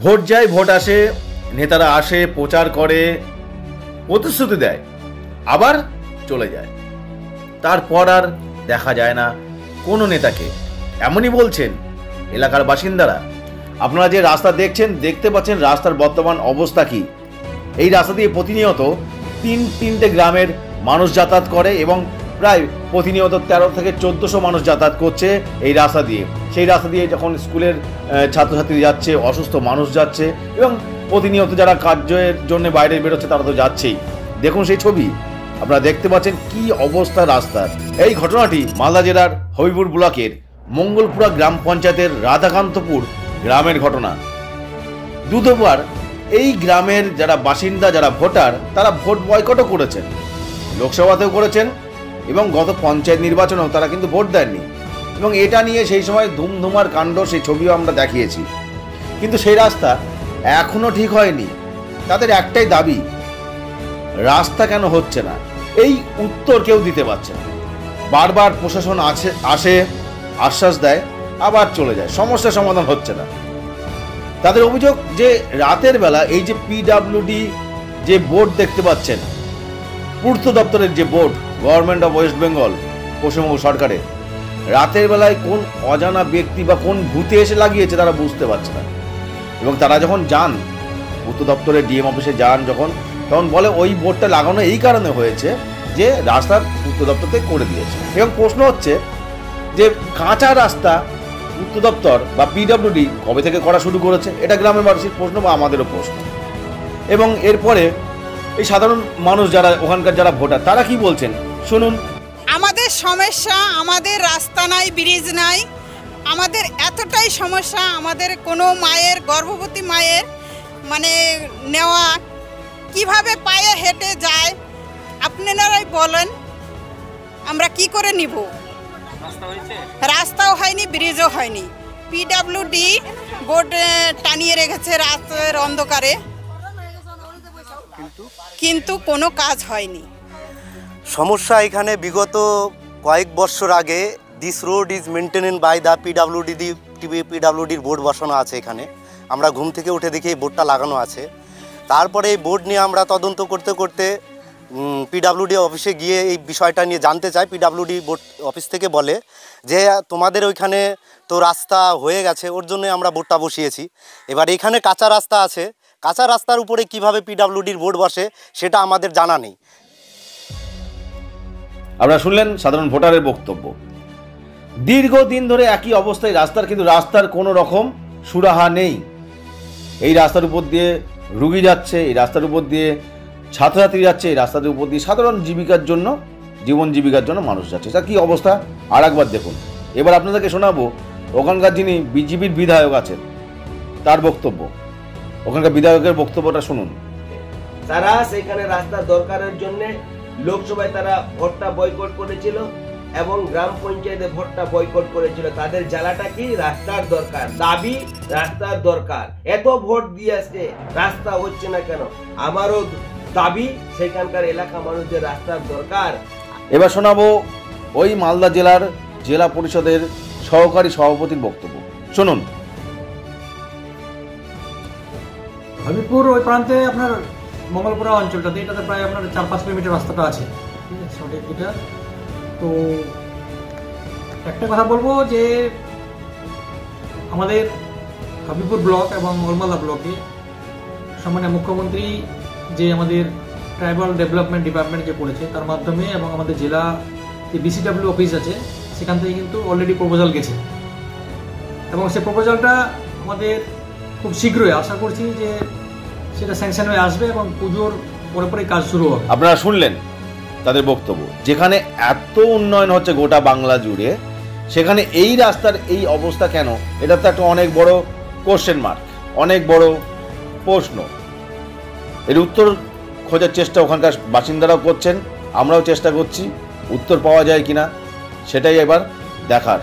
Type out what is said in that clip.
Vote যায়, vote আসে, নেতারা আসে, প্রচার করে, প্রতিশ্রুতি দেয়, আবার চলে যায়। তারপর আর দেখা যায় না কোনো নেতাকে। এমনই বলছেন এলাকার বাসিন্দারা। আপনারা যে রাস্তা দেখতে পাচ্ছেন রাস্তার বর্তমান অবস্থা কি। এই রাস্তা দিয়ে প্রতিনিয়ত তিনটে গ্রামের মানুষ যাতায়াত করে এবং প্রায় প্রতিনিয়ত 13 থেকে 1400 মানুষ যাতায়াত করছে এই রাস্তা দিয়ে। সেই রাস্তা দিয়ে যখন স্কুলের ছাত্রছাত্রী যাচ্ছে, অসুস্থ মানুষ যাচ্ছে এবং প্রতিনিয়ত যারা কাজের জন্য বাইরে বেরোচ্ছে তারা তো যাচ্ছেই। দেখুন সেই ছবি আপনারা দেখতে পাচ্ছেন কি অবস্থা রাস্তার। এই ঘটনাটি মালদা জেলার হবিপুর ব্লকের মঙ্গলপুরা গ্রাম পঞ্চায়েতের রাধাকান্তপুর গ্রামের ঘটনা। দুবার এই গ্রামের যারা বাসিন্দা, যারা ভোটার, তারা ভোট বয়কটও করেছেন, লোকসভাতেও করেছেন এবং গত পঞ্চায়েত নির্বাচনেও তারা কিন্তু ভোট দেননি। এবং এটা নিয়ে সেই সময় ধুমধুমার কাণ্ড, সেই ছবিও আমরা দেখিয়েছি। কিন্তু সেই রাস্তা এখনো ঠিক হয়নি। তাদের একটাই দাবি, রাস্তা কেন হচ্ছে না এই উত্তর কেউ দিতে পারছে না। বারবার প্রশাসন আসে, আশ্বাস দেয়, আবার চলে যায়, সমস্যার সমাধান হচ্ছে না। তাদের অভিযোগ যে রাতের বেলা এই যে পিডব্লিউডি যে বোর্ড দেখতে পাচ্ছেন, পূর্ত দপ্তরের যে board, government of West Bengal, Paschimbanga সরকারের, রাতের বেলায় কোন অজানা ব্যক্তি বা কোন ভূতে এসে লাগিয়েছে তারা বুঝতে পারছে না। এবং তারা যখন যান পূর্ত দপ্তরের ডিএম অফিসে যান যখন, তখন বলে ওই বোর্ডটা লাগানো এই কারণে হয়েছে যে রাস্তার পূর্ত দপ্তর থেকে করে দিয়েছে। এবং প্রশ্ন হচ্ছে যে কাঁচা রাস্তা পূর্ত দপ্তর বা পিডব্লিউডি কবে থেকে করা শুরু করেছে? এটা গ্রামের মানুষের প্রশ্ন বা আমাদেরও প্রশ্ন। এবং এরপরে এই সাধারণ মানুষ যারা ওখানকার যারা ভোটার, তারা কি বলছেন শুনুন। আমাদের সমস্যা, আমাদের রাস্তা নাই, ব্রিজ নাই, আমাদের এতটাই সমস্যা। আমাদের কোনো মায়ের, গর্ভবতী মায়ের মানে নেওয়া কিভাবে পায়ে হেঁটে যায় আপনারাই বলেন, আমরা কি করে নিব? রাস্তাও হয়নি, ব্রিজও হয়নি। পিডব্লিউডি বোর্ড টানিয়ে রেখেছে রাতের অন্ধকারে, কিন্তু কোনো কাজ হয়নি। সমস্যা এখানে বিগত কয়েক বছর আগে this road is maintained by the পিডব্লিউডির বোর্ড বসানো আছে এখানে। আমরা ঘুম থেকে উঠে দেখি এই বোর্ডটা লাগানো আছে। তারপরে এই বোর্ড নিয়ে আমরা তদন্ত করতে করতে পিডব্লিউডি অফিসে গিয়ে এই বিষয়টা নিয়ে জানতে চাই। পিডব্লিউডি বোর্ড অফিস থেকে বলে যে তোমাদের ওইখানে তো রাস্তা হয়ে গেছে, ওর জন্য আমরা বোর্ডটা বসিয়েছি। এবার এখানে কাঁচা রাস্তা আছে, কাঁচা রাস্তার উপরে কিভাবে পিডব্লিউডির বোর্ড বসে সেটা আমাদের জানা নেই। আপনারা শুনলেন সাধারণ ভোটারের বক্তব্য। দীর্ঘদিন ধরে একই অবস্থায় রাস্তার, কিন্তু রাস্তার কোনো রকম সুরাহা নেই। এই রাস্তার উপর দিয়ে রুগী যাচ্ছে, এই রাস্তার উপর দিয়ে ছাত্রছাত্রী যাচ্ছে, এই রাস্তার উপর দিয়ে সাধারণ জীবন জীবিকার জন্য মানুষ যাচ্ছে। তা কি অবস্থা আর একবার দেখুন। এবার আপনাদেরকে শোনাবো ওখানকার যিনি বিজেপির বিধায়ক আছেন তার বক্তব্য। ওখানকার বিধায়কের বক্তব্যটা শুনুন। তারা সেখানে রাস্তা দরকারের জন্য লোকসভায় তারা ভোটটা বয়কট করেছিল এবং গ্রাম পঞ্চায়েতে ভোটটা বয়কট করেছিল। তাদের জ্বালাটা কি? রাস্তার দরকার, দাবি রাস্তার দরকার। এত ভোট দিয়ে আসছে, রাস্তা হচ্ছে না কেন? আমারও দাবি সেখানকার এলাকা মানুষদের রাস্তার দরকার। এবার শোনাবো ওই মালদা জেলার জেলা পরিষদের সহকারী সভাপতির বক্তব্য, শুনুন। হবিপুর ওই প্রান্তে আপনার মঙ্গলপুরা অঞ্চলটাতে, এটাতে প্রায় আপনার 4-5 কিলোমিটার রাস্তাটা আছে, ঠিক আছে, সঠিক এটা। তো একটা কথা বলবো যে আমাদের হবিপুর ব্লক এবং মঙ্গলমালদা ব্লকে সম্মানীয় মুখ্যমন্ত্রী যে আমাদের ট্রাইবাল ডেভেলপমেন্ট ডিপার্টমেন্ট যে করেছে তার মাধ্যমে, এবং আমাদের জেলা যে বিসিডব্লিউ অফিস আছে সেখান থেকে কিন্তু অলরেডি প্রপোজাল গেছে এবং সেই প্রপোজালটা আমাদের খুব শীঘ্রই আশা করছি যে সেটা স্যাংশন হয়ে আসবে এবং পুজোর পরে পরে কাজ শুরু হবে। আপনারা শুনলেন তাদের বক্তব্য। যেখানে এত উন্নয়ন হচ্ছে গোটা বাংলা জুড়ে, সেখানে এই রাস্তার এই অবস্থা কেন? এটা তো একটা অনেক বড় কোশ্চেন মার্ক, অনেক বড় প্রশ্ন। এর উত্তর খোঁজার চেষ্টা ওখানকার বাসিন্দারাও করছেন, আমরাও চেষ্টা করছি। উত্তর পাওয়া যায় কিনা সেটাই এবার দেখার।